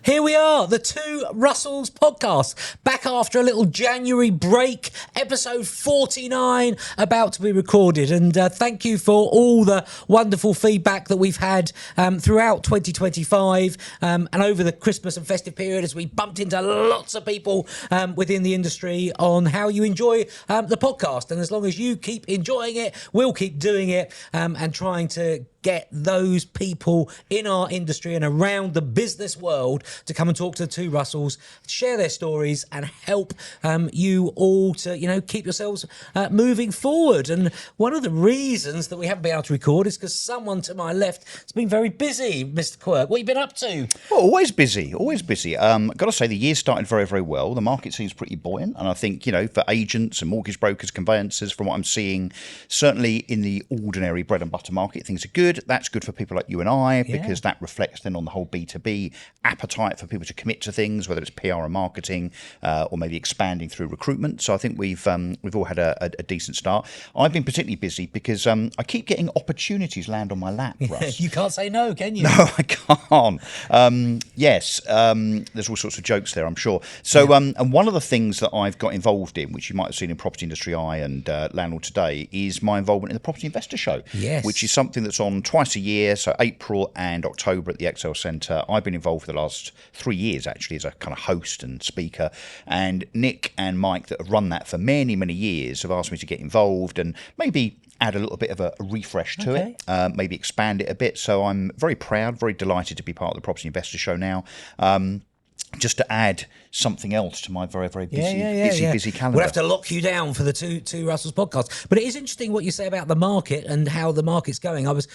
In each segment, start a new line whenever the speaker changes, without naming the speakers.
Here we are, the Two Russells podcast, back after a little January break, episode 49 about to be recorded. And thank you for all the wonderful feedback that we've had throughout 2025 and over the Christmas and festive period as we bumped into lots of people within the industry on how you enjoy the podcast. And as long as you keep enjoying it, we'll keep doing it and trying to get those people in our industry and around the business world to come and talk to the Two Russells, share their stories and help you all to, keep yourselves moving forward. And one of the reasons that we haven't been able to record is because someone to my left has been very busy. Mr. Quirk, what have you been up to?
Well, always busy. Got to say, the year started very, very well. The market seems pretty buoyant. And I think, for agents and mortgage brokers, conveyancers, from what I'm seeing, certainly in the ordinary bread and butter market, things are good. That's good for people like you and I, because that reflects then on the whole B2B appetite for people to commit to things, whether it's PR and marketing or maybe expanding through recruitment. So I think we've all had a decent start. I've been particularly busy because I keep getting opportunities land on my lap, Russ.
You can't say no, can you?
No, I can't. There's all sorts of jokes there, I'm sure. So, and one of the things that I've got involved in, which you might have seen in Property Industry Eye and Landlord Today, is my involvement in the Property Investor Show, which is something that's on twice a year, so April and October at the Excel Centre. I've been involved for the last 3 years, actually, as a kind of host and speaker. And Nick and Mike, that have run that for many, many years, have asked me to get involved and maybe add a little bit of a refresh to it, maybe expand it a bit. So I'm very proud, very delighted to be part of the Property Investor Show now. Just to add something else to my very, very busy calendar.
We'll have to lock you down for the Two Russells podcast. But it is interesting what you say about the market and how the market's going. I was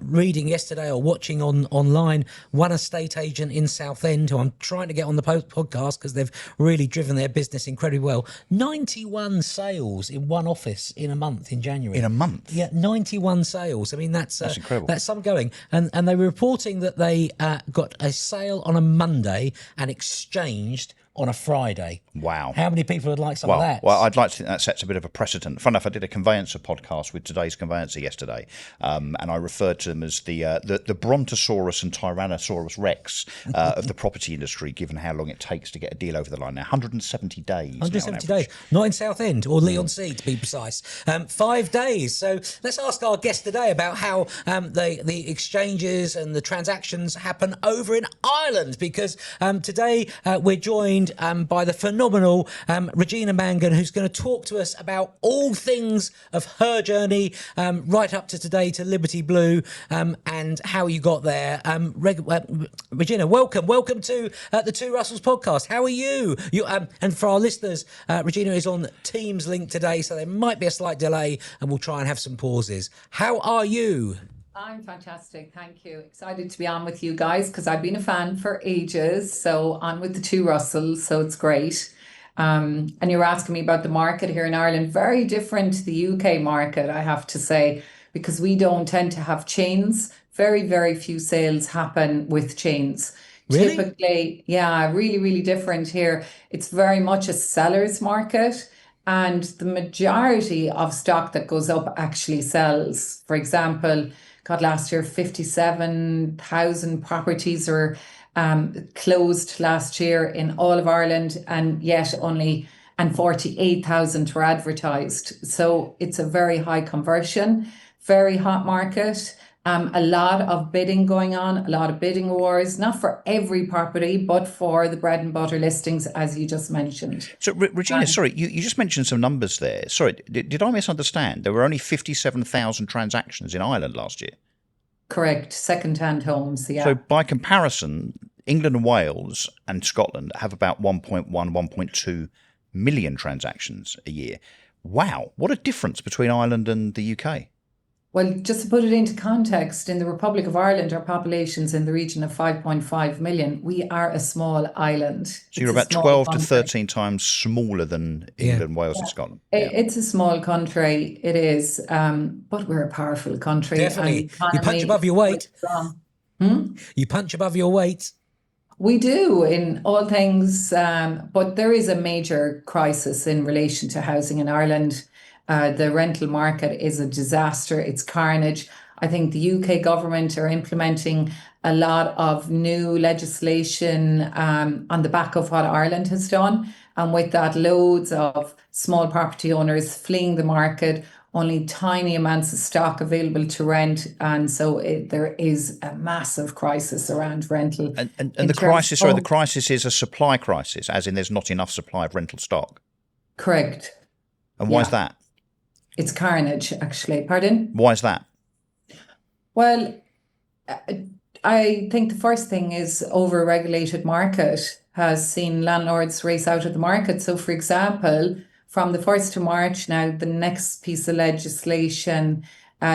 reading yesterday or watching online one estate agent in Southend who I'm trying to get on the podcast because they've really driven their business incredibly well. 91 sales in one office in a month in January.
In a month?
Yeah, 91 sales. I mean, that's
incredible.
That's some going. And they were reporting that they got a sale on a Monday and exchanged on a Friday.
Wow.
How many people would like some of that?
Well, I'd like to think that sets a bit of a precedent. Fun enough, I did a conveyancer podcast with Today's Conveyancer yesterday, and I referred to them as the Brontosaurus and Tyrannosaurus Rex of the property industry, given how long it takes to get a deal over the line now. 170 days.
170 days. Not in Southend or Leon Sea, to be precise. 5 days. So let's ask our guest today about how the exchanges and the transactions happen over in Ireland, because today we're joined by the phenomenal Regina Mangan, who's going to talk to us about all things of her journey right up to today to Liberty Blue and how you got there. Regina, welcome to the Two Russells podcast. How are you? And for our listeners, Regina is on Teams link today, so there might be a slight delay and we'll try and have some pauses. How are you?
I'm fantastic, thank you. Excited to be on with you guys because I've been a fan for ages. So on with the Two Russells, so it's great. And you're asking me about the market here in Ireland. Very different to the UK market, I have to say, because we don't tend to have chains. Very, very few sales happen with chains.
Really?
Typically, really, really different here. It's very much a seller's market. And the majority of stock that goes up actually sells. For example, last year 57,000 properties were closed last year in all of Ireland, and yet only 48,000 were advertised. So it's a very high conversion, very hot market. A lot of bidding going on, a lot of bidding wars, not for every property, but for the bread and butter listings, as you just mentioned.
So, Regina, sorry, you just mentioned some numbers there. Sorry, did I misunderstand? There were only 57,000 transactions in Ireland last year?
Correct, second-hand homes, yeah.
So by comparison, England and Wales and Scotland have about 1.1, 1.2 million transactions a year. Wow, what a difference between Ireland and the UK.
Well, just to put it into context, in the Republic of Ireland, our population's in the region of 5.5 million. We are a small island.
So you're about 12 to 13 times smaller than England, Wales and Scotland.
It's a small country, it is, but we're a powerful country.
Definitely. You punch above your weight. You punch above your weight.
We do in all things, but there is a major crisis in relation to housing in Ireland. The rental market is a disaster. It's carnage. I think the UK government are implementing a lot of new legislation on the back of what Ireland has done. And with that, loads of small property owners fleeing the market, only tiny amounts of stock available to rent. And so there is a massive crisis around rental.
And the crisis, sorry, the crisis is a supply crisis, as in there's not enough supply of rental stock.
Correct.
And why is that?
It's carnage, actually. Pardon?
Why is that?
Well, I think the first thing is over-regulated market has seen landlords race out of the market. So, for example, from the 1st of March now, the next piece of legislation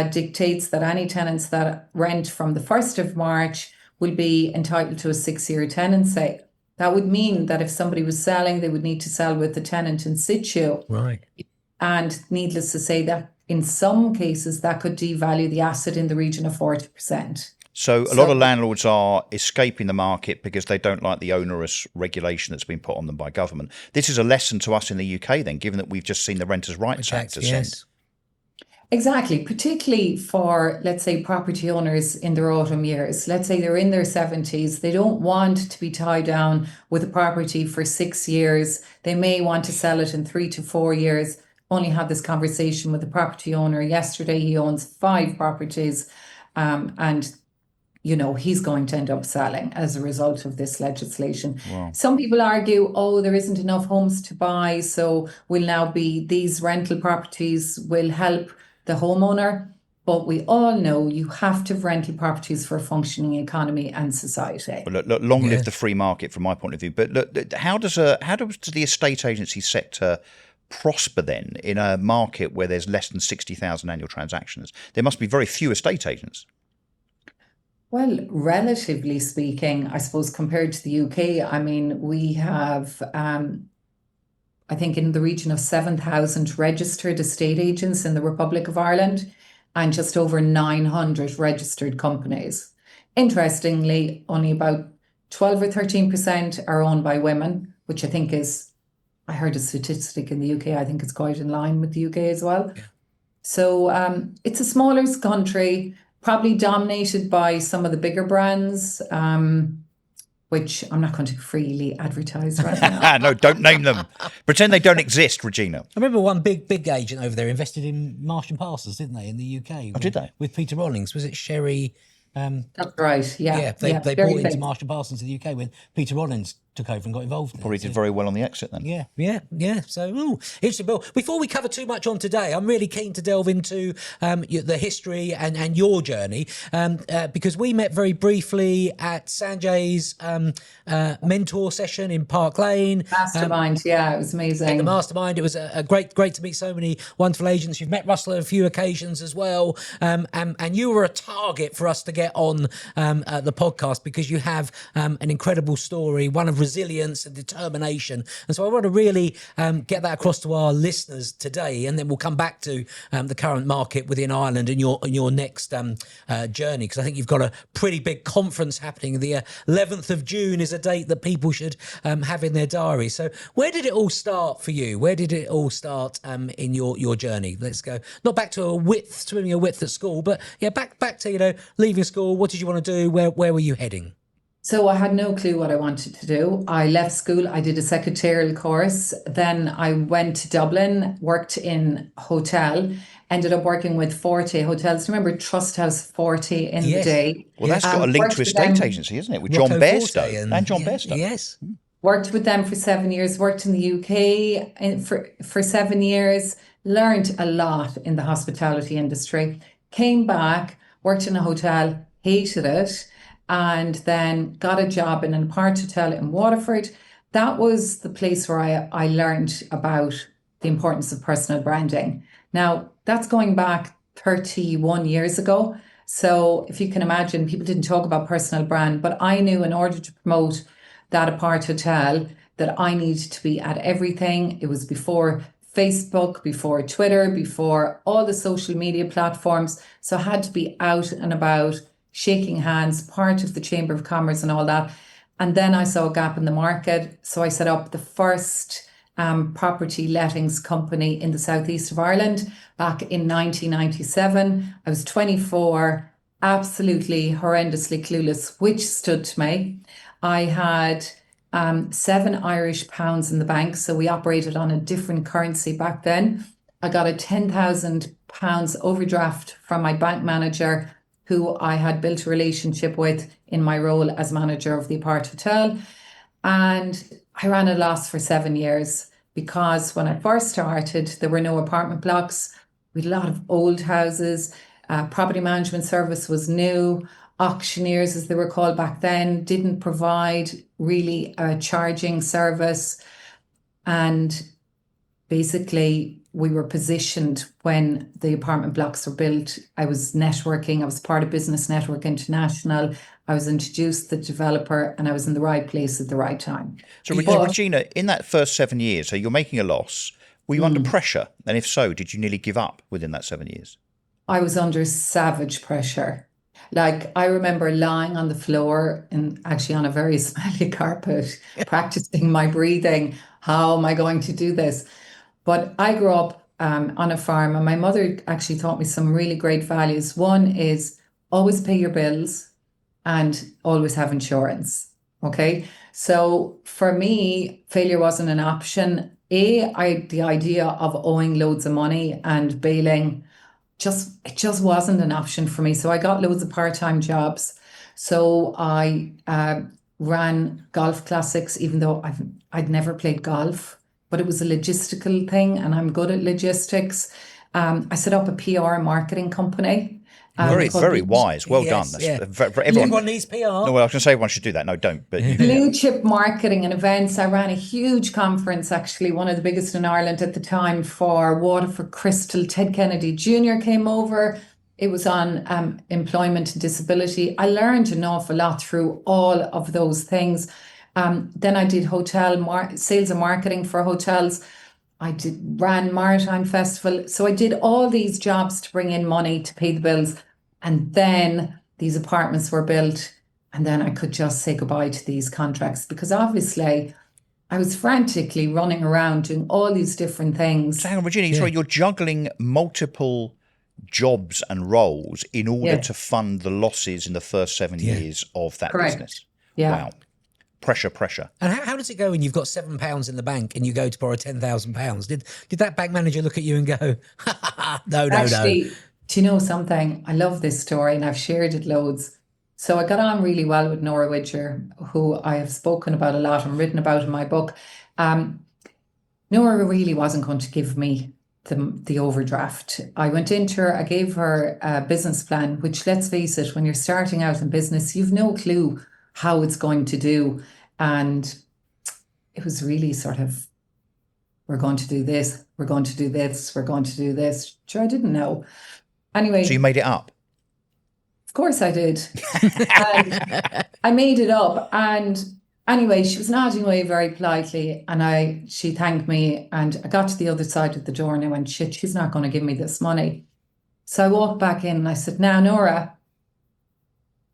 dictates that any tenants that rent from the 1st of March will be entitled to a 6-year tenancy. That would mean that if somebody was selling, they would need to sell with the tenant in situ.
Right.
And needless to say that in some cases that could devalue the asset in the region of 40%.
So a lot of landlords are escaping the market because they don't like the onerous regulation that's been put on them by government. This is a lesson to us in the UK then, given that we've just seen the Renters' Rights Act ascend.
Yes.
Exactly, particularly for, let's say, property owners in their autumn years. Let's say they're in their 70s. They don't want to be tied down with a property for 6 years. They may want to sell it in 3 to 4 years. Only had this conversation with a property owner yesterday. He owns 5 properties and he's going to end up selling as a result of this legislation.
Wow.
Some people argue, there isn't enough homes to buy, so these rental properties will help the homeowner. But we all know you have to have rental properties for a functioning economy and society.
Well, look, long live the free market from my point of view. But look, how does the estate agency sector prosper then in a market where there's less than 60,000 annual transactions? There must be very few estate agents.
Well, relatively speaking, I suppose compared to the UK, I mean, we have, I think in the region of 7,000 registered estate agents in the Republic of Ireland and just over 900 registered companies. Interestingly, only about 12 or 13% are owned by women, which I think is, I heard a statistic in the UK, I think it's quite in line with the UK as well. Yeah. So it's a smaller country, probably dominated by some of the bigger brands, which I'm not going to freely advertise right now.
No, don't name them. Pretend they don't exist, Regina.
I remember one big agent over there invested in Marsh and Parsons, didn't they, in the UK?
Oh, did they?
With Peter Rollings. Was it Sherry?
That's right, yeah.
Yeah, they bought into Marsh and Parsons in the UK when Peter Rollins took over and got involved in
Probably did very well on the exit then.
Yeah. So, interesting. Well, before we cover too much on today, I'm really keen to delve into the history and your journey because we met very briefly at Sanjay's mentor session in Park Lane.
Mastermind, it was amazing.
At the Mastermind, it was a great to meet so many wonderful agents. You've met Russell on a few occasions as well, and you were a target for us to get on the podcast because you have an incredible story, one of resilience and determination. And so I want to really get that across to our listeners today, and then we'll come back to the current market within Ireland and your next journey, because I think you've got a pretty big conference happening. The 11th of June is a date that people should have in their diary. So where did it all start for you? Where did it all start in your journey? Let's go not back to swimming a width at school, but back to leaving school. What did you want to do? Where were you heading?
So I had no clue what I wanted to do. I left school, I did a secretarial course. Then I went to Dublin, worked in hotel, ended up working with Forte Hotels. Remember Trust House Forte in the day?
Well, that's got a link to estate agency, isn't it? With John Bairstow and John Bairstow.
Yes.
Worked with them for 7 years, worked in the UK for 7 years, learned a lot in the hospitality industry, came back, worked in a hotel, hated it, and then got a job in an apart hotel in Waterford. That was the place where I learned about the importance of personal branding. Now, that's going back 31 years ago. So if you can imagine, people didn't talk about personal brand, but I knew in order to promote that apart hotel that I needed to be at everything. It was before Facebook, before Twitter, before all the social media platforms. So I had to be out and about, shaking hands, part of the Chamber of Commerce and all that. And then I saw a gap in the market. So I set up the first property lettings company in the southeast of Ireland back in 1997. I was 24, absolutely horrendously clueless which stood to me. I had £7 in the bank, so we operated on a different currency back then. I got a £10,000 overdraft from my bank manager, who I had built a relationship with in my role as manager of the Apart Hotel. And I ran a loss for 7 years because when I first started, there were no apartment blocks. We had a lot of old houses. Property management service was new. Auctioneers, as they were called back then, didn't provide really a charging service. And basically, we were positioned when the apartment blocks were built. I was networking. I was part of Business Network International. I was introduced to the developer, and I was in the right place at the right time.
So, Regina, in that first 7 years, so you're making a loss. Were you under pressure? And if so, did you nearly give up within that 7 years?
I was under savage pressure. Like, I remember lying on the floor and actually on a very smelly carpet, practicing my breathing. How am I going to do this? But I grew up on a farm, and my mother actually taught me some really great values. One is always pay your bills and always have insurance. Okay. So for me, failure wasn't an option. The idea of owing loads of money and bailing, it just wasn't an option for me. So I got loads of part-time jobs. So I ran golf classics, even though I'd never played golf. But it was a logistical thing, and I'm good at logistics. I set up a PR and marketing company.
Very wise. Well done. For
everyone needs PR.
No, well, I was going to say everyone should do that. No, don't. But
Blue chip marketing and events. I ran a huge conference, actually, one of the biggest in Ireland at the time, for Water for Crystal. Ted Kennedy Jr. came over. It was on employment and disability. I learned an awful lot through all of those things. Then I did hotel sales and marketing for hotels. Ran Maritime Festival. So I did all these jobs to bring in money to pay the bills. And then these apartments were built. And then I could just say goodbye to these contracts, because obviously I was frantically running around doing all these different things.
So hang on, Regina, sorry, you're juggling multiple jobs and roles in order to fund the losses in the first 7 years of that business.
Yeah.
Wow. Pressure.
And how does it go when you've got £7 in the bank and you go to borrow £10,000? Did that bank manager look at you and go, no?
Actually, do you know something? I love this story, and I've shared it loads. So I got on really well with Nora Widger, who I have spoken about a lot and written about in my book. Nora really wasn't going to give me the overdraft. I went into her, I gave her a business plan, which, let's face it, when you're starting out in business, you've no clue how it's going to do. And it was really sort of, we're going to do this, we're going to do this, we're going to do this. Sure, I didn't know. Anyway.
So you made it up?
Of course I did. And I made it up. And anyway, she was nodding away very politely, and she thanked me, and I got to the other side of the door and I went, shit, she's not going to give me this money. So I walked back in and I said, now, Nora,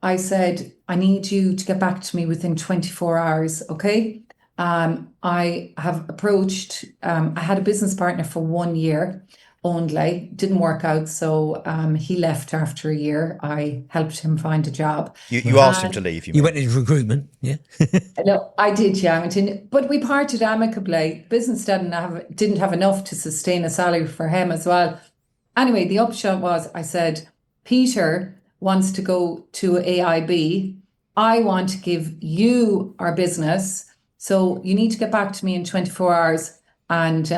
I said, I need you to get back to me within 24 hours, okay? I have approached, I had a business partner for 1 year only, didn't work out, so he left after a year. I helped him find a job.
You asked him to leave,
you went into recruitment, yeah?
No, I did, yeah. I went in, but we parted amicably. Business didn't have enough to sustain a salary for him as well. Anyway, the upshot was, I said, Peter wants to go to AIB. I want to give you our business. So you need to get back to me in 24 hours, and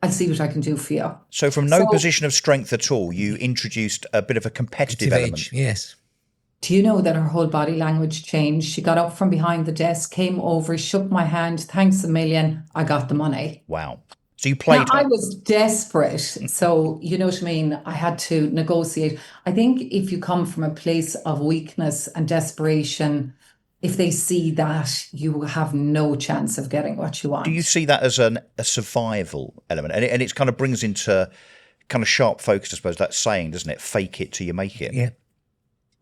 I'll see what I can do for you.
So from no position of strength at all, you introduced a bit of a competitive element.
Edge, yes.
Do you know that her whole body language changed? She got up from behind the desk, came over, shook my hand, thanks a million, I got the money.
Wow. So you played her.
I was desperate. So, you know what I mean? I had to negotiate. I think if you come from a place of weakness and desperation, if they see that, you have no chance of getting what you want.
Do you see that as a survival element? And it kind of brings into kind of sharp focus, I suppose, that saying, doesn't it? Fake it till you make it.
Yeah.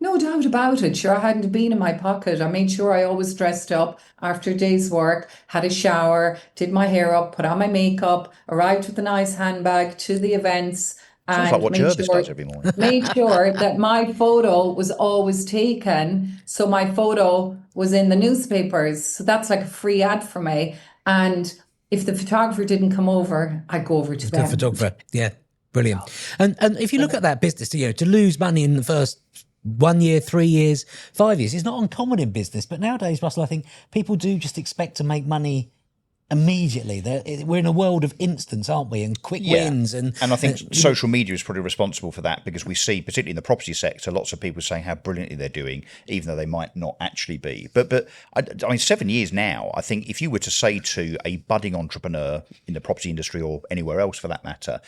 No doubt about it. Sure, I hadn't been in my pocket. I made sure I always dressed up after a day's work, had a shower, did my hair up, put on my makeup, arrived with a nice handbag to the events,
Sounds like
and
what Jervis does every morning.
made sure that my photo was always taken. So my photo was in the newspapers. So that's like a free ad for me. And if the photographer didn't come over, I'd go over to them.
Good photographer. Yeah. Brilliant. And if you look at that business, to lose money in the first 1 year, 3 years, 5 years, it's not uncommon in business. But nowadays, Russell, I think people do just expect to make money immediately. We're in a world of instants, aren't we? And quick wins. And
I think social media is probably responsible for that, because we see, particularly in the property sector, lots of people saying how brilliantly they're doing, even though they might not actually be. But I mean, 7 years now, I think if you were to say to a budding entrepreneur in the property industry or anywhere else for that matter,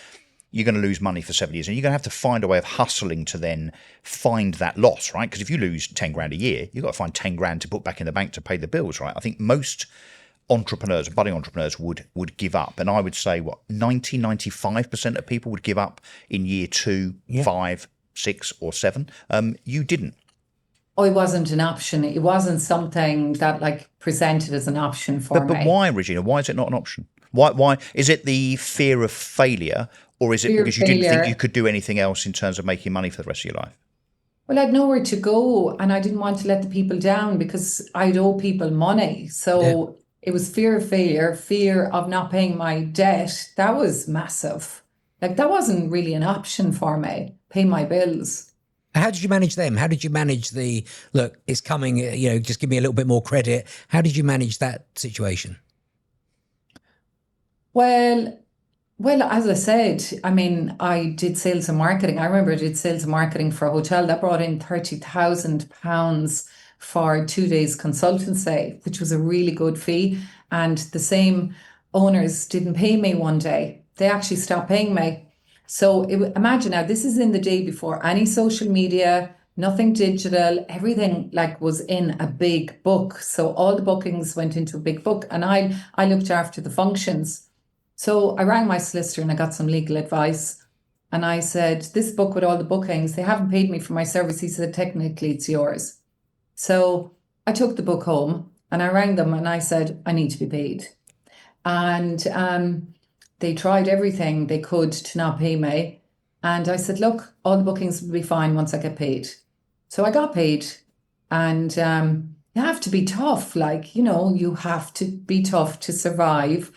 you're going to lose money for 7 years, and you're going to have to find a way of hustling to then find that loss, right? Because if you lose 10 grand a year, you've got to find 10 grand to put back in the bank to pay the bills, right? I think most entrepreneurs, budding entrepreneurs, would give up. And I would say, 95% of people would give up in year 2, 5, 6 or 7. You didn't.
Oh, it wasn't an option. It wasn't something that presented as an option for me.
But why, Regina? Why is it not an option? Why is it the fear of failure, or is it because you didn't think you could do anything else in terms of making money for the rest of your life?
Well, I'd nowhere to go, and I didn't want to let the people down because I'd owe people money. So it was fear of failure, fear of not paying my debt. That was massive. That wasn't really an option for me, pay my bills.
How did you manage them? How did you manage the, look, it's coming, just give me a little bit more credit. How did you manage that situation?
Well, as I said, I mean, I did sales and marketing. I remember I did sales and marketing for a hotel that brought in £30,000 for 2 days consultancy, which was a really good fee. And the same owners didn't pay me one day. They actually stopped paying me. So imagine now, this is in the day before any social media, nothing digital, everything was in a big book. So all the bookings went into a big book, and I looked after the functions. So I rang my solicitor and I got some legal advice. And I said, this book with all the bookings, they haven't paid me for my service. He said, technically it's yours. So I took the book home and I rang them and I said, I need to be paid. And they tried everything they could to not pay me. And I said, look, all the bookings will be fine once I get paid. So I got paid. And you have to be tough. You have to be tough to survive.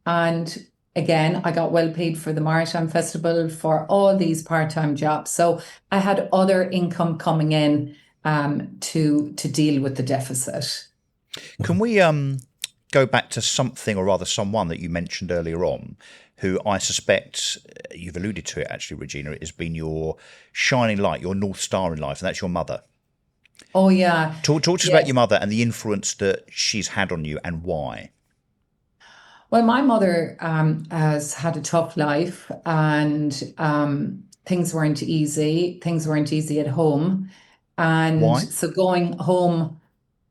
And again, I got well paid for the Maritime Festival, for all these part-time jobs. So I had other income coming in to deal with the deficit.
Can we go back to something, or rather someone that you mentioned earlier on, who I suspect, you've alluded to it actually, Regina, has been your shining light, your North Star in life, and that's your mother.
Oh, yeah.
Talk to us about your mother and the influence that she's had on you and why.
Well, my mother has had a tough life, and things weren't easy. Things weren't easy at home. And
why?
So going home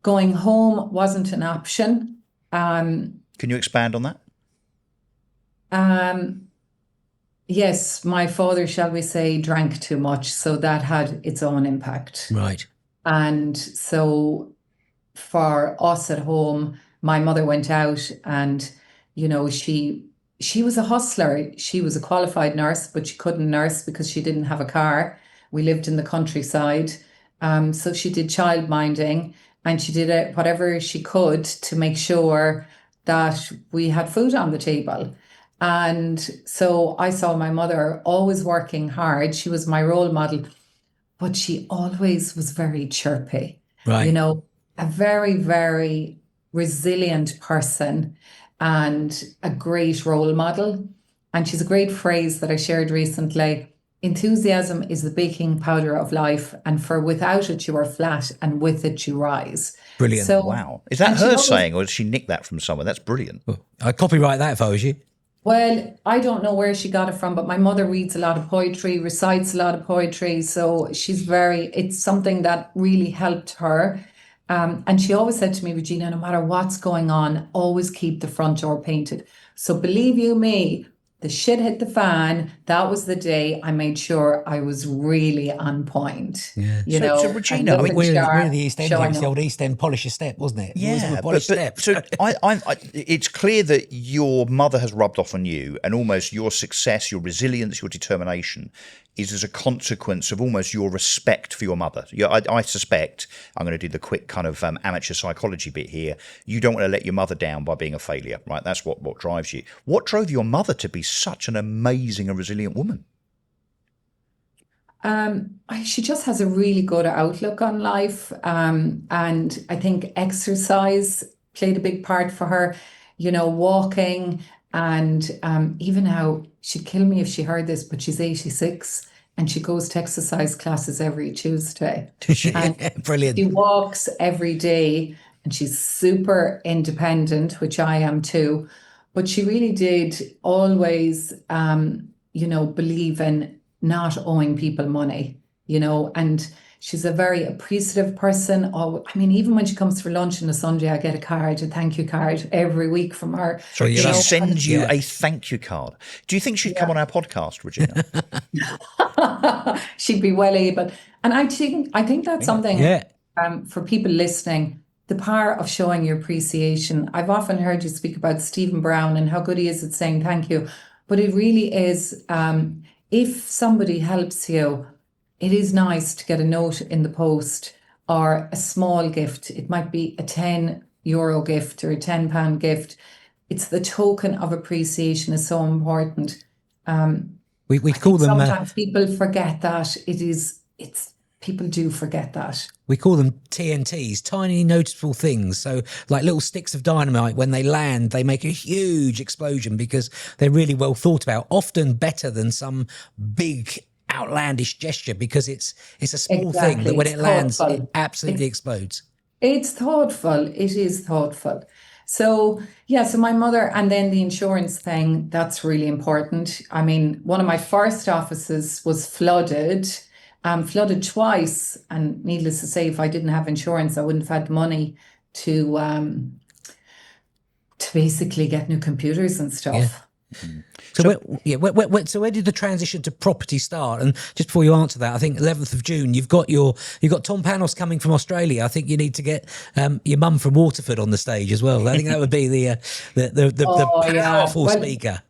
wasn't an option.
Can you expand on that?
Yes, my father, shall we say, drank too much. So that had its own impact.
Right.
And so for us at home, my mother went out and she was a hustler. She was a qualified nurse, but she couldn't nurse because she didn't have a car. We lived in the countryside. So she did childminding, and she did whatever she could to make sure that we had food on the table. And so I saw my mother always working hard. She was my role model, but she always was very chirpy.
Right.
A very, very resilient person and a great role model. And she's a great phrase that I shared recently. Enthusiasm is the baking powder of life, and without it you are flat, and with it you rise.
Brilliant.
So,
wow. Is that her saying, or did she nick that from somewhere? That's brilliant.
I'd copyright that if I was you.
Well, I don't know where she got it from, but my mother reads a lot of poetry, recites a lot of poetry. So it's something that really helped her. And she always said to me, Regina, no matter what's going on, always keep the front door painted. So believe you me, the shit hit the fan, that was the day I made sure I was really on point.
Yeah.
You
So,
know,
so
and
Regina, I mean,
looking
We're
sharp,
the East End here.
showing
It's the
up.
old East End polish your step, wasn't it?
yeah,
Polish step.
so it's clear that your mother has rubbed off on you, and almost your success, your resilience, your determination is as a consequence of almost your respect for your mother. I suspect, I'm going to do the quick kind of amateur psychology bit here, you don't want to let your mother down by being a failure, right? That's what drives you. What drove your mother to be such an amazing and resilient woman?
She just has a really good outlook on life. And I think exercise played a big part for her, you know, walking. And even now, she'd kill me if she heard this, but she's 86 and she goes to exercise classes every Tuesday. And
Brilliant.
she walks every day and she's super independent, which I am too. But she really did always, believe in not owing people money, and she's a very appreciative person. Oh, I mean, even when she comes for lunch on a Sunday, I get a thank you card every week from her.
Sorry, she sends you
Yeah.
a thank you card. Do you think she'd come on our podcast, Regina?
She'd be well able. And I think that's something for people listening, the power of showing your appreciation. I've often heard you speak about Stephen Brown and how good he is at saying thank you. But it really is, if somebody helps you, it is nice to get a note in the post or a small gift. It might be a €10 gift or a £10 gift. It's the token of appreciation is so important.
We call them.
Sometimes people forget that people do forget that.
We call them TNTs, tiny noticeable things. So like little sticks of dynamite, when they land, they make a huge explosion because they're really well thought about, often better than some big outlandish gesture, because it's a small thing that when it lands, it absolutely explodes.
It's thoughtful. It is thoughtful. So, so my mother, and then the insurance thing, that's really important. I mean, one of my first offices was flooded twice. And needless to say, if I didn't have insurance, I wouldn't have had the money to basically get new computers and stuff.
Yeah. So where did the transition to property start? And just before you answer that, I think 11th of June, you've got Tom Panos coming from Australia. I think you need to get your mum from Waterford on the stage as well. I think that would be the powerful speaker.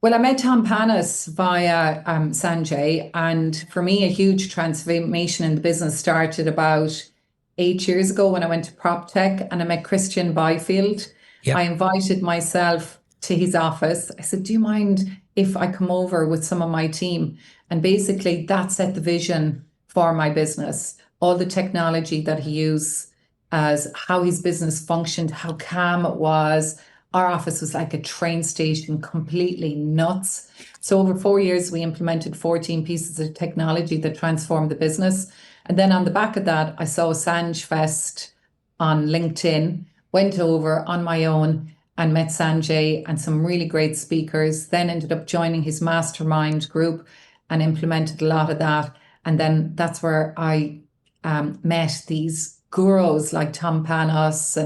Well, I met Tom Panos via Sanjay, and for me, a huge transformation in the business started about 8 years ago when I went to Prop Tech and I met Christian Byfield. Yep. I invited myself to his office. I said, do you mind if I come over with some of my team? And basically that set the vision for my business, all the technology that he used, as how his business functioned, how calm it was. Our office was like a train station, completely nuts. So over 4 years, we implemented 14 pieces of technology that transformed the business. And then on the back of that, I saw Sanj Fest on LinkedIn, went over on my own and met Sanjay and some really great speakers, then ended up joining his mastermind group and implemented a lot of that. And then that's where I met these gurus like Tom Panos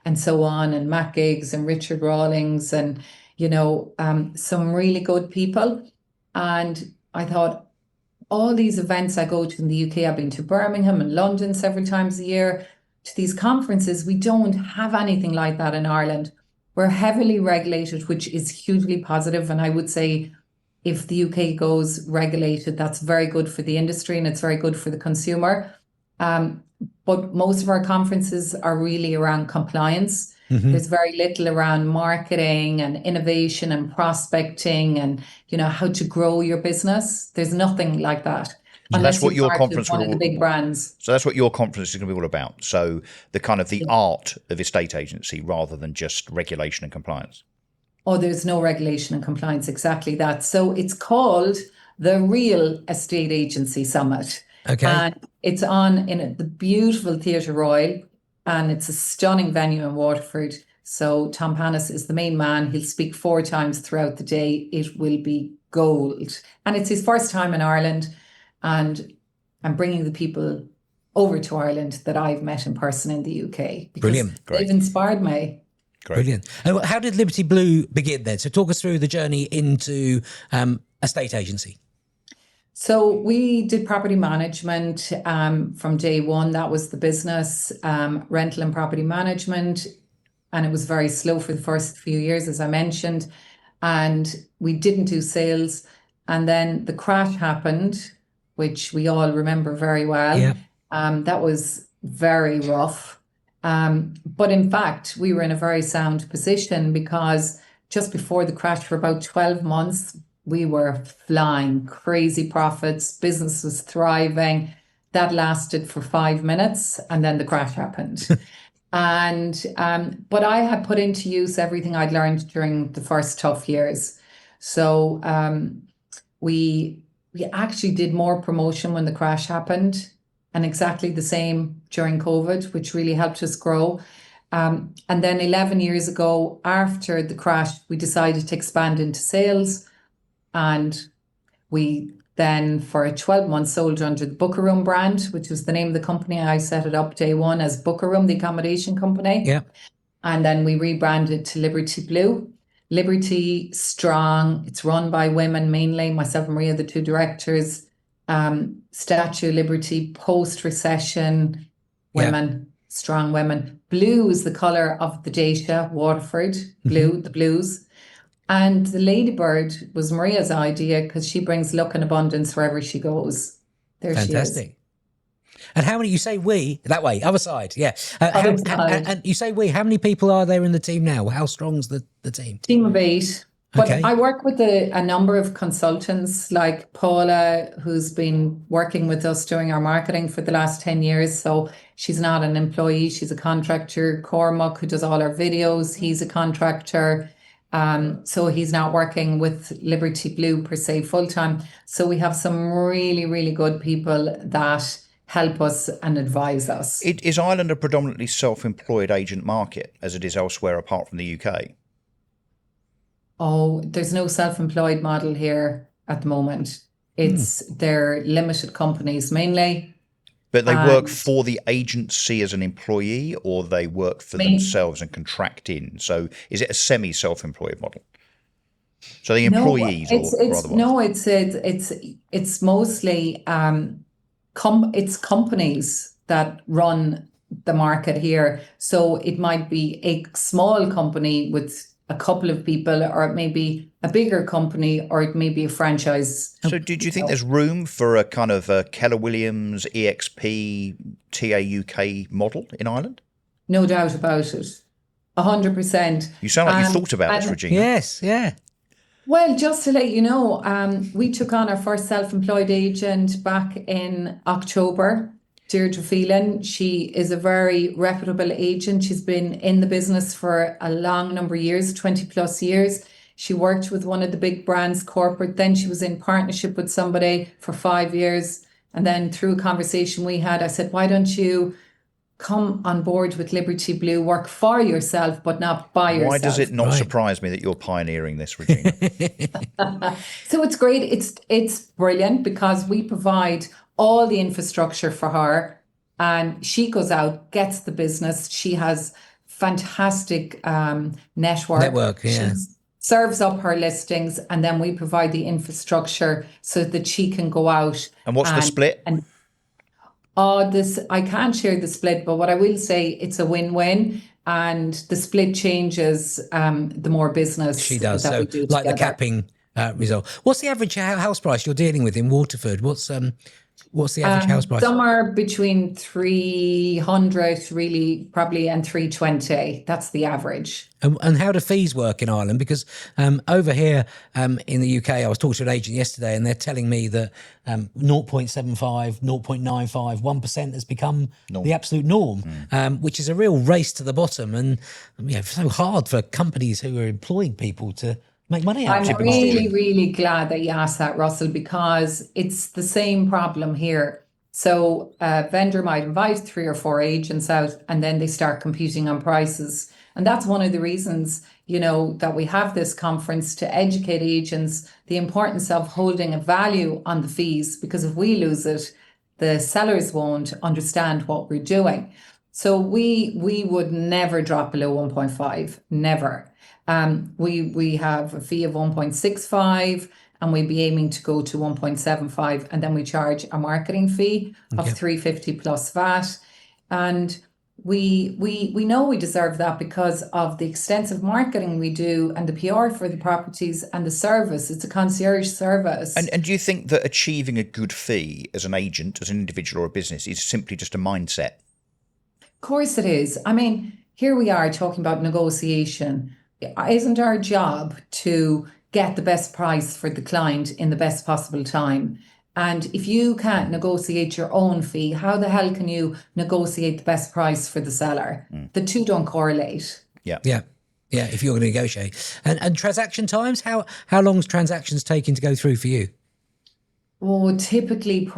and so on, and Matt Giggs and Richard Rawlings and, some really good people. And I thought, all these events I go to in the UK, I've been to Birmingham and London several times a year, to these conferences, we don't have anything like that in Ireland. We're heavily regulated, which is hugely positive. And I would say if the UK goes regulated, that's very good for the industry and it's very good for the consumer. But most of our conferences are really around compliance. Mm-hmm. There's very little around marketing and innovation and prospecting and, how to grow your business. There's nothing like that.
So that's what your conference
one of the big brands.
So that's what your conference is going to be all about. So the kind of the art of estate agency rather than just regulation and compliance.
Oh, there's no regulation and compliance. Exactly that. So it's called the Real Estate Agency Summit.
Okay.
And it's on in the beautiful Theatre Royal, and it's a stunning venue in Waterford. So Tom Panos is the main man. He'll speak 4 times throughout the day. It will be gold. And it's his first time in Ireland. And I'm bringing the people over to Ireland that I've met in person in the UK.
Brilliant.
They've inspired me.
Great.
Brilliant. And how did Liberty Blue begin then? So talk us through the journey into estate agency.
So we did property management from day one. That was the business, rental and property management. And it was very slow for the first few years, as I mentioned. And we didn't do sales. And then the crash happened, which we all remember very well.
Yeah.
That was very rough. But in fact, we were in a very sound position because just before the crash, for about 12 months, we were flying, crazy profits, business was thriving. That lasted for 5 minutes and then the crash happened. And but I had put into use everything I'd learned during the first tough years. So we actually did more promotion when the crash happened, and exactly the same during COVID, which really helped us grow. And then 11 years ago, after the crash, we decided to expand into sales. And we then, for 12 months, sold under the Booker Room brand, which was the name of the company. I set it up day one as Booker Room, the accommodation company.
Yeah.
And then we rebranded to Liberty Blue. Liberty, strong. It's run by women mainly. Myself and Maria, the two directors. Statue of Liberty, post-recession, women, strong women. Blue is the colour of the Dacia, Waterford, blue, the blues. And the Ladybird was Maria's idea because she brings luck and abundance wherever she goes. There
Fantastic.
she is.
And how many, you say we, that way, other side, yeah.
Other side.
And you say we, how many people are there in the team now? How strong's the team?
Team of 8. But
Okay.
I work with a number of consultants like Paula, who's been working with us doing our marketing for the last 10 years. So she's not an employee, she's a contractor. Cormac, who does all our videos, he's a contractor. So he's not working with Liberty Blue per se full-time. So we have some really, really good people that help us and advise us.
Is Ireland a predominantly self-employed agent market as it is elsewhere apart from the UK?
Oh, there's no self-employed model here at the moment. They're limited companies mainly.
But they work for the agency as an employee, or they work for themselves and contract in? So is it a semi-self-employed model? So the employees or otherwise?
No, it's mostly it's companies that run the market here. So it might be a small company with a couple of people, or it may be a bigger company, or it may be a franchise.
So did you think there's room for a kind of a Keller Williams, EXP, TA UK model in Ireland?
No doubt about it. 100%.
You sound like you thought about this, Regina.
Yes, yeah.
Well, just to let you know, we took on our first self-employed agent back in October. Deirdre Phelan, she is a very reputable agent. She's been in the business for a long number of years, 20 plus years. She worked with one of the big brands corporate. Then she was in partnership with somebody for 5 years. And then through a conversation we had, I said, why don't you come on board with Liberty Blue, work for yourself, but not by yourself.
Why does it not surprise me that you're pioneering this, Regina?
So it's great. It's brilliant because we provide all the infrastructure for her, and she goes out, gets the business. She has fantastic network.
Yeah.
She serves up her listings, and then we provide the infrastructure so that she can go out.
And what's the split?
I can't share the split, but what I will say, it's a win-win, and the split changes the more business
she does.
that
So
we do
like
together.
the capping result. What's the average house price you're dealing with in Waterford? What's the average house price?
Somewhere between 300 really probably and 320. That's the average.
And how do fees work in Ireland? Because over here in the UK, I was talking to an agent yesterday, and they're telling me that 0.75, 0.95, 1% has become the absolute norm, which is a real race to the bottom. And so hard for companies who are employing people to make money out of it.
I'm really, really glad that you asked that, Russell, because it's the same problem here. So a vendor might invite 3 or 4 agents out, and then they start competing on prices. And that's one of the reasons, that we have this conference, to educate agents the importance of holding a value on the fees, because if we lose it, the sellers won't understand what we're doing. So we would never drop below 1.5, never. We have a fee of 1.65 and we'd be aiming to go to 1.75, and then we charge a marketing fee of 350 plus VAT. And we know we deserve that because of the extensive marketing we do and the PR for the properties and the service. It's a concierge service.
And do you think that achieving a good fee as an agent, as an individual or a business, is simply just a mindset?
Of course it is. I mean, here we are talking about negotiation. Isn't our job to get the best price for the client in the best possible time? And if you can't negotiate your own fee, how the hell can you negotiate the best price for the seller? The two don't correlate.
Yeah. If you're going to negotiate, and transaction times, how long's transactions taking to go through for you?
Oh, typically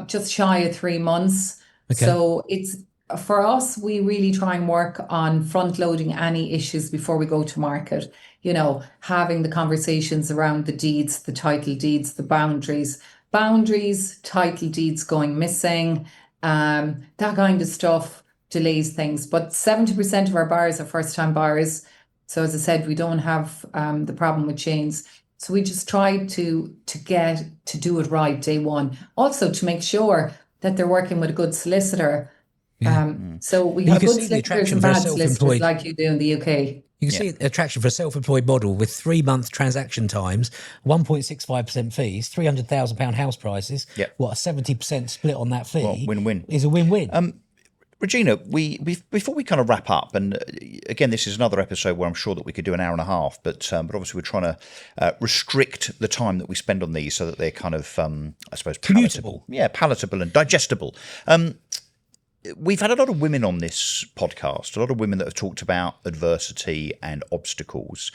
just shy of 3 months.
Okay.
So it's, for us, we really try and work on front loading any issues before we go to market. You know, having the conversations around the deeds, the title deeds, the boundaries, title deeds going missing, that kind of stuff delays things. But 70% of our buyers are first time buyers. So as I said, we don't have the problem with chains. So we just try to do it right day one. Also to make sure that they're working with a good solicitor. So we have good solicitors and bad solicitors like you do in the UK.
You can see the attraction for a self-employed model with 3-month transaction times, 1.65% fees, £300,000 house prices. What, a 70% split on that fee?
Well, win-win.
Is a win-win.
Regina, before we kind of wrap up, and again, this is another episode where I'm sure that we could do an hour and a half, but obviously we're trying to restrict the time that we spend on these so that they're kind of, I suppose, palatable. Yeah, palatable and digestible. We've had a lot of women on this podcast, a lot of women that have talked about adversity and obstacles.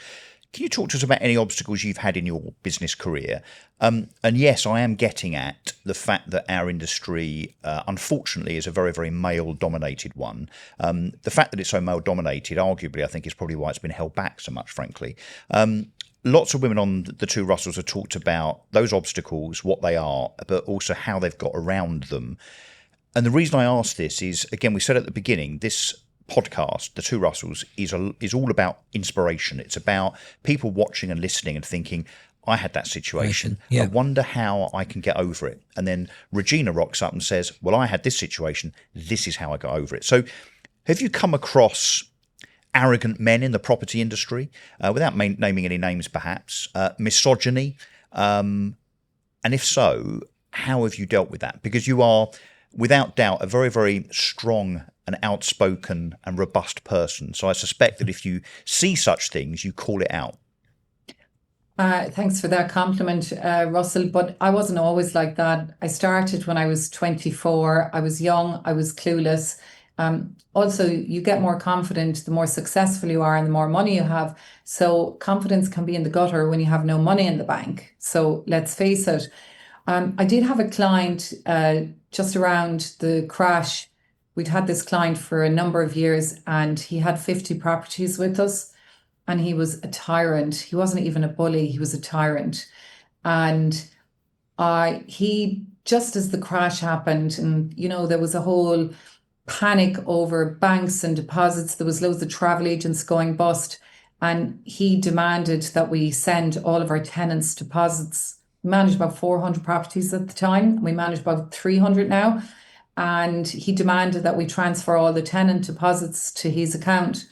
Can you talk to us about any obstacles you've had in your business career? And yes, I am getting at the fact that our industry, unfortunately, is a very, very male-dominated one. The fact that it's so male-dominated, arguably, I think is probably why it's been held back so much, frankly. Lots of women on the two Russells have talked about those obstacles, what they are, but also how they've got around them. And the reason I ask this is, again, we said at the beginning, this podcast, The Two Russells, is all about inspiration. It's about people watching and listening and thinking, I had that situation. I wonder how I can get over it. And then Regina rocks up and says, well, I had this situation. This is how I got over it. So have you come across arrogant men in the property industry, without naming any names perhaps, misogyny? And if so, how have you dealt with that? Because you are, without doubt, a very, very strong and outspoken and robust person. So I suspect that if you see such things, you call it out.
Thanks for that compliment, Russell. But I wasn't always like that. I started when I was 24. I was young. I was clueless. Also, you get more confident the more successful you are and the more money you have. So confidence can be in the gutter when you have no money in the bank. So let's face it. I did have a client just around the crash. We'd had this client for a number of years and he had 50 properties with us and he was a tyrant. He wasn't even a bully, he was a tyrant. And he, just as the crash happened, and you know, there was a whole panic over banks and deposits, there was loads of travel agents going bust, and he demanded that we send all of our tenants' deposits. We managed about 400 properties at the time. We manage about 300 now. And he demanded that we transfer all the tenant deposits to his account.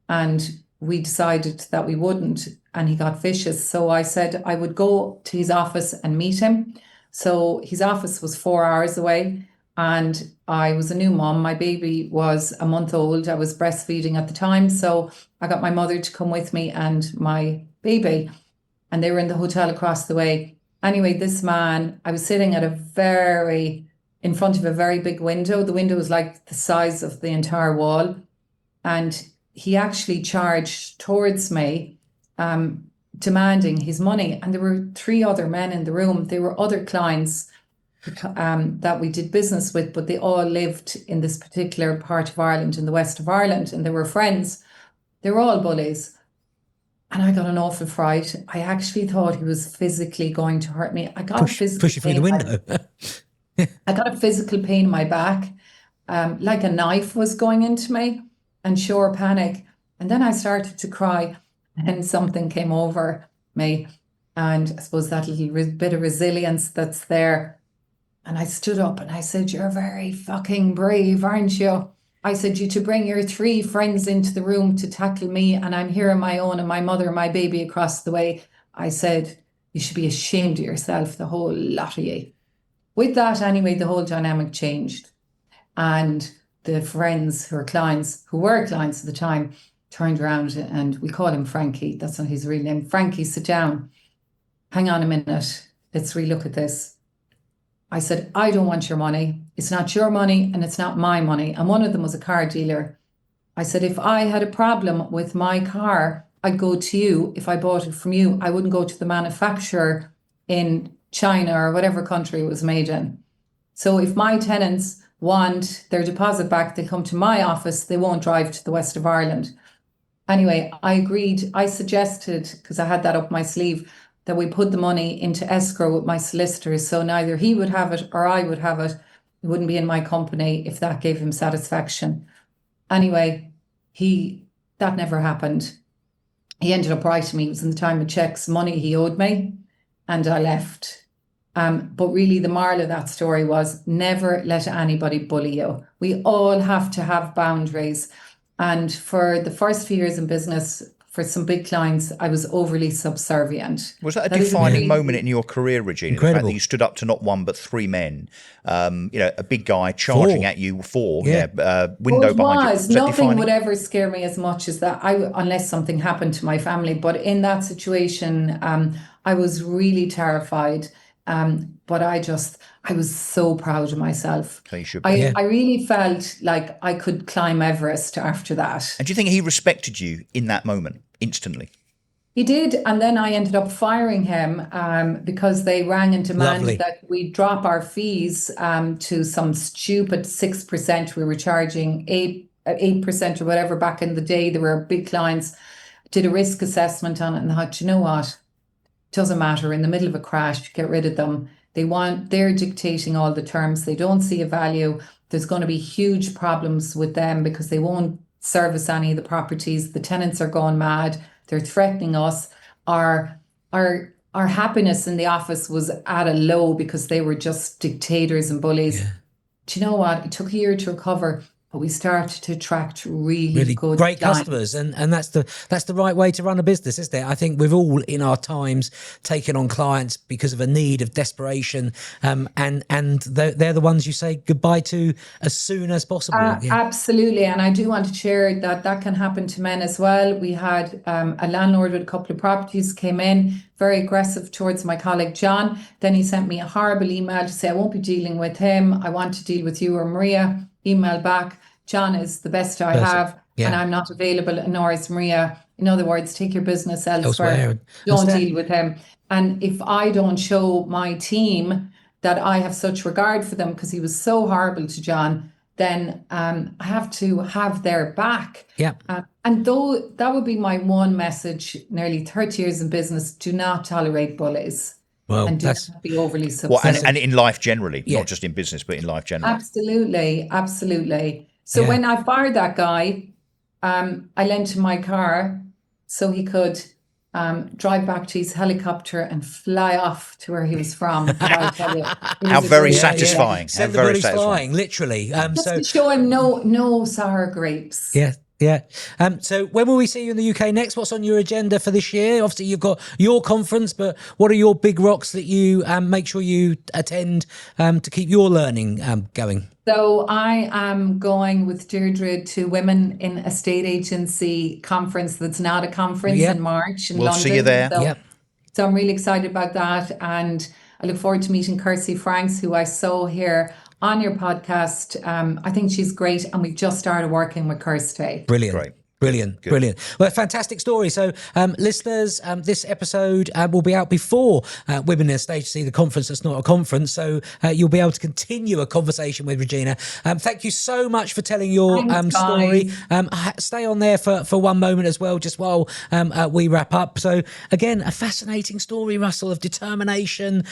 And we decided that we wouldn't. And he got vicious. So I said I would go to his office and meet him. So his office was 4 hours away. And I was a new mom. My baby was a month old. I was breastfeeding at the time. So I got my mother to come with me and my baby. And they were in the hotel across the way. Anyway, this man, I was sitting at in front of a very big window. The window was like the size of the entire wall. And he actually charged towards me, demanding his money. And there were 3 other men in the room. They were other clients that we did business with, but they all lived in this particular part of Ireland, in the west of Ireland, and they were friends. They were all bullies. And I got an awful fright. I actually thought he was physically going to hurt me. I got
push you through the window.
I got a physical pain in my back. like a knife was going into me, and sure panic. And then I started to cry, and something came over me. And I suppose that little bit of resilience that's there. And I stood up and I said, "You're very fucking brave, aren't you?" I said, "You to bring your 3 friends into the room to tackle me, and I'm here on my own, and my mother and my baby across the way." I said, "You should be ashamed of yourself, the whole lot of you." With that, anyway, the whole dynamic changed. And the friends who were clients at the time turned around, and we call him Frankie. That's not his real name. "Frankie, sit down. Hang on a minute. Let's relook at this." I said, "I don't want your money. It's not your money and it's not my money." And one of them was a car dealer. I said, "If I had a problem with my car, I'd go to you. If I bought it from you, I wouldn't go to the manufacturer in China or whatever country it was made in. So if my tenants want their deposit back, they come to my office. They won't drive to the west of Ireland." Anyway, I agreed. I suggested, because I had that up my sleeve, that we put the money into escrow with my solicitors, so neither he would have it or I would have it. It wouldn't be in my company if that gave him satisfaction. Anyway, that never happened. He ended up writing me, it was in the time of checks, money he owed me, and I left. But really the moral of that story was never let anybody bully you. We all have to have boundaries. And for the first few years in business, for some big clients, I was overly subservient.
Was that a defining moment in your career, Regina?
Incredible.
The fact that you stood up to not 1 but 3 men, a big guy charging
4.
at you, 4,
Well,
window
it
behind you.
was. Nothing would ever scare me as much as that, unless something happened to my family. But in that situation, I was really terrified. But I was so proud of myself.
Okay, you should be.
I really felt like I could climb Everest after that.
And do you think he respected you in that moment, instantly?
He did, and then I ended up firing him because they rang and demanded that we drop our fees to some stupid 6%. We were charging 8% or whatever back in the day. They were big clients. Did a risk assessment on it and thought, you know what? Doesn't matter. In the middle of a crash, get rid of them. They're dictating all the terms. They don't see a value. There's going to be huge problems with them because they won't service any of the properties. The tenants are going mad. They're threatening us. Our happiness in the office was at a low because they were just dictators and bullies.
Yeah.
Do you know what? It took a year to recover, but we started to attract really good
great
clients.
customers, and that's the right way to run a business, isn't it? I think we've all in our times taken on clients because of a need of desperation, and they're the ones you say goodbye to as soon as possible.
Absolutely, and I do want to share that can happen to men as well. We had a landlord with a couple of properties came in, very aggressive towards my colleague John. Then he sent me a horrible email to say, "I won't be dealing with him. I want to deal with you or Maria." Email back, "John is the best I have, and I'm not available, and nor is Maria. In other words, take your business elsewhere. Don't deal with him." And if I don't show my team that I have such regard for them, because he was so horrible to John, then I have to have their back.
Yeah.
And though that would be my one message, nearly 30 years in business, do not tolerate bullies.
Well,
and do
that's
not be overly subservient.
And in life generally, not just in business, but in life generally.
Absolutely. So when I fired that guy, I lent him my car so he could drive back to his helicopter and fly off to where he was from. I'll tell you,
how very satisfying.
Send
how
the
very
bullies
satisfying.
flying, literally.
Just to show him no sour grapes.
Yeah. Yeah. So when will we see you in the UK next? What's on your agenda for this year? Obviously, you've got your conference, but what are your big rocks that you make sure you attend to keep your learning going?
So I am going with Deirdre to Women in Estate Agency conference that's not a conference in March in London.
We'll see you there.
So I'm really excited about that. And I look forward to meeting Kirsty Franks, who I saw here on your podcast. I think she's great, and we've just started working with Kirsty.
Brilliant.
Great.
Brilliant. Well, fantastic story. So, listeners, this episode will be out before Women in Estate Agency, the conference that's not a conference. So, you'll be able to continue a conversation with Regina. Thank you so much for telling your story. Stay on there for one moment as well, just while we wrap up. So, again, a fascinating story, Russell, of determination,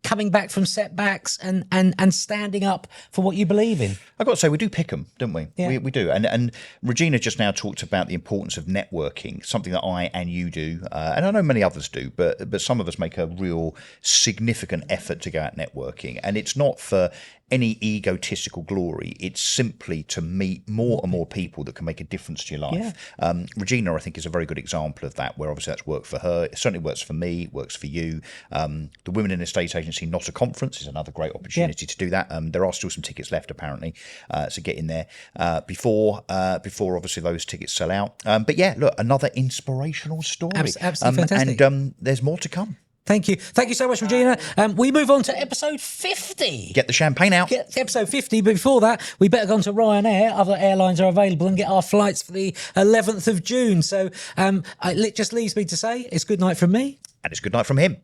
coming back from setbacks and standing up for what you believe in.
I've got to say, we do pick them, don't we?
Yeah.
We do. And Regina just now talked about the importance of networking, something that I and you do, and I know many others do, but some of us make a real significant effort to go out networking. And it's not for any egotistical glory. It's simply to meet more and more people that can make a difference to your life.
Yeah.
Regina, I think, is a very good example of that, where obviously that's worked for her. It certainly works for me, works for you. The Women in Estate Agency Not a Conference is another great opportunity to do that. There are still some tickets left, apparently, so get in there before obviously those tickets sell out. But yeah, look, another inspirational story.
Absolutely fantastic.
And there's more to come.
Thank you. Thank you so much, Regina. We move on to episode 50.
Get the champagne out.
Get to episode 50. But before that, we better go on to Ryanair. Other airlines are available and get our flights for the 11th of June. So it just leaves me to say it's good night from me.
And it's good night from him.